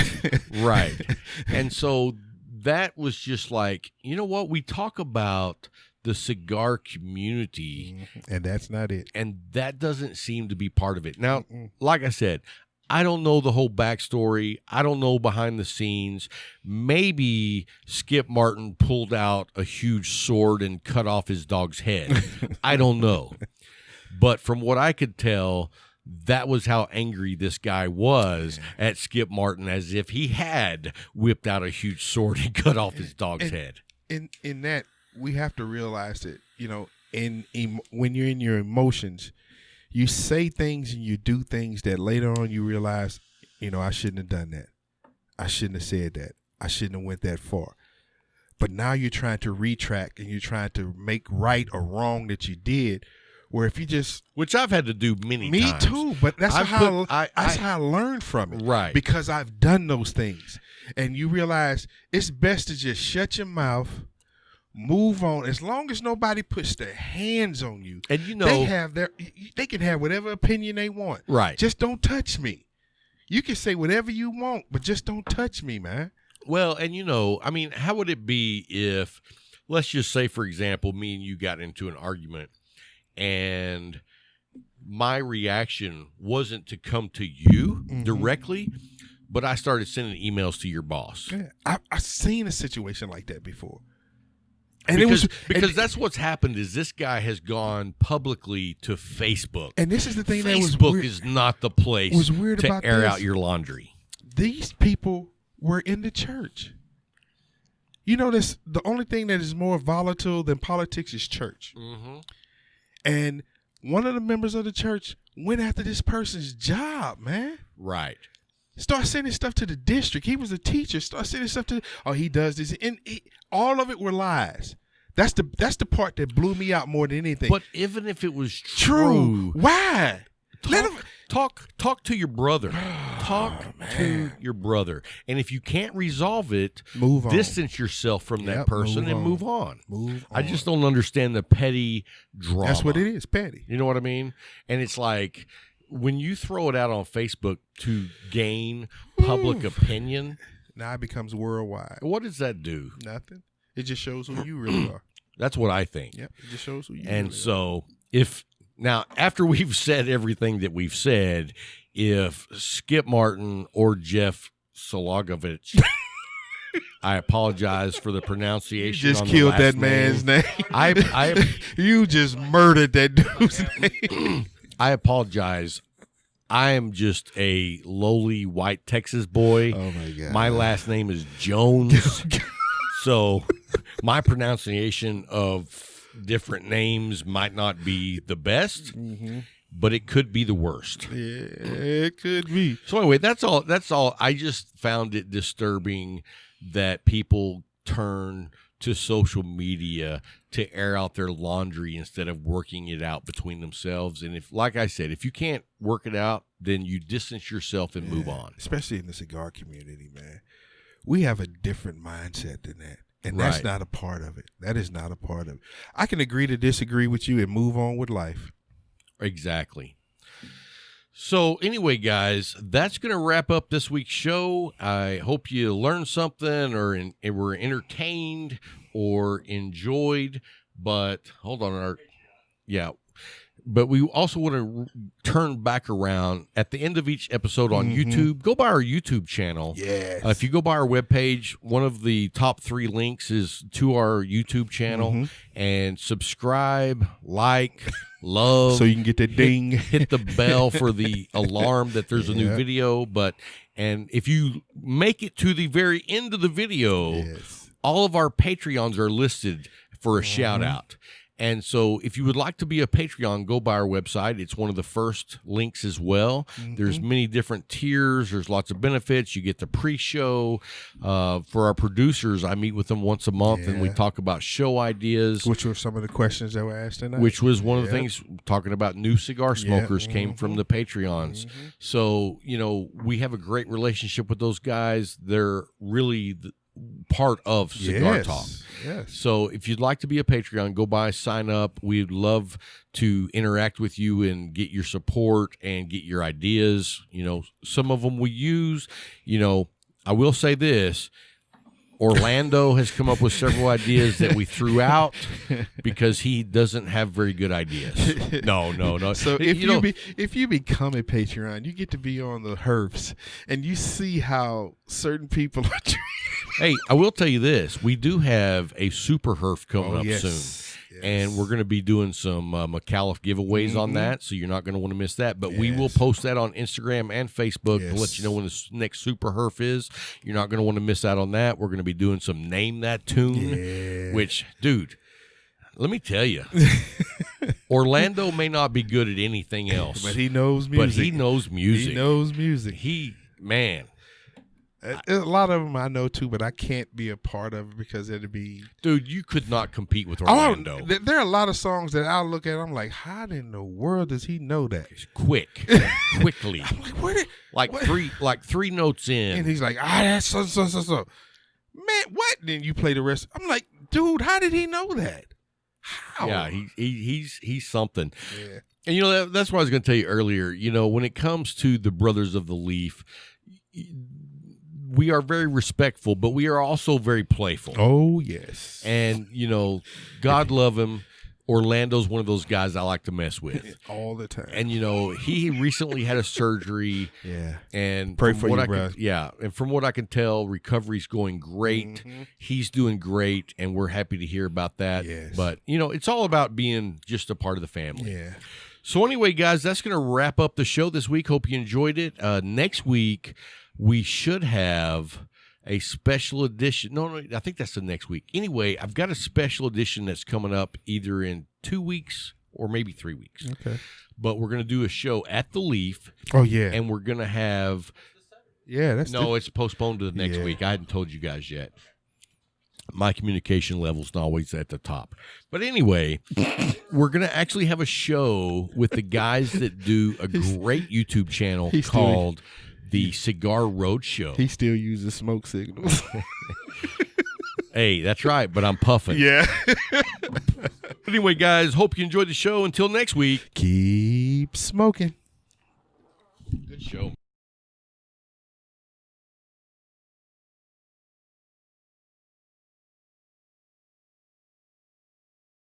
Right. And so that was just like, you know what? We talk about the cigar community, and that's not it. And that doesn't seem to be part of it. Now, like I said, I don't know the whole backstory. I don't know behind the scenes. Maybe Skip Martin pulled out a huge sword and cut off his dog's head. I don't know. But from what I could tell, that was how angry this guy was at Skip Martin, as if he had whipped out a huge sword and cut off his dog's head. In that, we have to realize that, you know, when you're in your emotions, you say things and you do things that later on you realize, you know, I shouldn't have done that. I shouldn't have said that. I shouldn't have went that far. But now you're trying to retract and you're trying to make right or wrong that you did. Where if you just, which I've had to do many times. Me too, but that's how I learned from it. Right. Because I've done those things. And you realize it's best to just shut your mouth, move on, as long as nobody puts their hands on you. And you know, they can have whatever opinion they want. Right. Just don't touch me. You can say whatever you want, but just don't touch me, man. Well, and you know, I mean, how would it be if, let's just say, for example, me and you got into an argument and my reaction wasn't to come to you directly, but I started sending emails to your boss. Yeah, I've seen a situation like that before. And because that's what's happened is this guy has gone publicly to Facebook. And this is the thing, Facebook is not the place to air out your laundry. These people were in the church. You know, the only thing that is more volatile than politics is church. And one of the members of the church went after this person's job, man. Right. Start sending stuff to the district. He was a teacher. Start sending stuff to, he does this. And all of it were lies. That's the part that blew me out more than anything. But even if it was true, why? Talk to your brother. Talk to your brother. And if you can't resolve it, move on. Distance yourself from that person and move on. Move on. I just don't understand the petty drama. That's what it is, petty. You know what I mean? And it's like when you throw it out on Facebook to gain public opinion. Now it becomes worldwide. What does that do? Nothing. It just shows who you really are. That's what I think. Yep. It just shows who you and really so are. Now, after we've said everything that we've said, if Skip Martin or Jeff Sologovich, I apologize for the pronunciation. You just killed that man's name. You just murdered that dude's name. I apologize. I am just a lowly white Texas boy. Oh, my God. My last name is Jones. So my pronunciation of different names might not be the best, but it could be the worst. Yeah, it could be. So anyway, that's all. I just found it disturbing that people turn to social media to air out their laundry instead of working it out between themselves. And if, like I said, if you can't work it out, then you distance yourself and move on. Especially in the cigar community, man. We have a different mindset than that. And that's not a part of it. That is not a part of it. I can agree to disagree with you and move on with life. Exactly. So anyway, guys, that's going to wrap up this week's show. I hope you learned something or were entertained or enjoyed. But hold on, Yeah. But we also want to turn back around at the end of each episode on YouTube. Go by our YouTube channel. Yes. If you go by our webpage, one of the top 3 links is to our YouTube channel. And subscribe, like, love. So you can get that ding. Hit the bell for the alarm that there's a new video. And if you make it to the very end of the video, all of our Patreons are listed for a shout out. And so if you would like to be a Patreon, go by our website. It's one of the first links as well. There's many different tiers. There's lots of benefits. You get the pre-show. For our producers, I meet with them once a month, and we talk about show ideas. Which were some of the questions that were asked tonight. Which was one of the things, talking about new cigar smokers came from the Patreons. So, you know, we have a great relationship with those guys. They're really part of Cigar Talk. So if you'd like to be a Patreon, go by, sign up. We'd love to interact with you and get your support and get your ideas. You know, some of them we use. You know, I will say this. Orlando has come up with several ideas that we threw out because he doesn't have very good ideas. No. So if you become a Patreon, you get to be on the herfs, and you see how certain people are treated. Hey, I will tell you this. We do have a super herf coming up soon. And we're going to be doing some Micallef giveaways on that, so you're not going to want to miss that. But we will post that on Instagram and Facebook to let you know when the next super herf is. You're not going to want to miss out on that. We're going to be doing some Name That Tune, which, dude, let me tell you, Orlando may not be good at anything else. But he knows music. He knows music. Man. A lot of them I know too, but I can't be a part of it because it'd be. Dude, you could not compete with Orlando. There are a lot of songs that I'll look at. I'm like, how in the world does he know that? Quickly. I'm like, where did three notes in, and he's like, that's so. Man, what? Then you play the rest. I'm like, dude, how did he know that? How? Yeah, he's something. Yeah. And you know that's what I was going to tell you earlier. You know, when it comes to the Brothers of the Leaf, we are very respectful, but we are also very playful. Oh, yes. And, you know, God love him. Orlando's one of those guys I like to mess with. All the time. And, you know, he recently had a surgery. Yeah. And pray for you, bro. And from what I can tell, recovery's going great. He's doing great, and we're happy to hear about that. Yes. But, you know, it's all about being just a part of the family. Yeah. So anyway, guys, that's going to wrap up the show this week. Hope you enjoyed it. Next week, we should have a special edition. No, I think that's the next week. Anyway, I've got a special edition that's coming up either in 2 weeks or maybe 3 weeks. Okay. But we're going to do a show at the Leaf. Oh, yeah. And we're going to have... Yeah, it's postponed to the next week. I hadn't told you guys yet. My communication level's not always at the top. But anyway, we're going to actually have a show with the guys that do a great YouTube channel called the Cigar Roadshow. He still uses smoke signals. Hey, that's right, but I'm puffing. Yeah. Anyway, guys, hope you enjoyed the show. Until next week, keep smoking. Good show.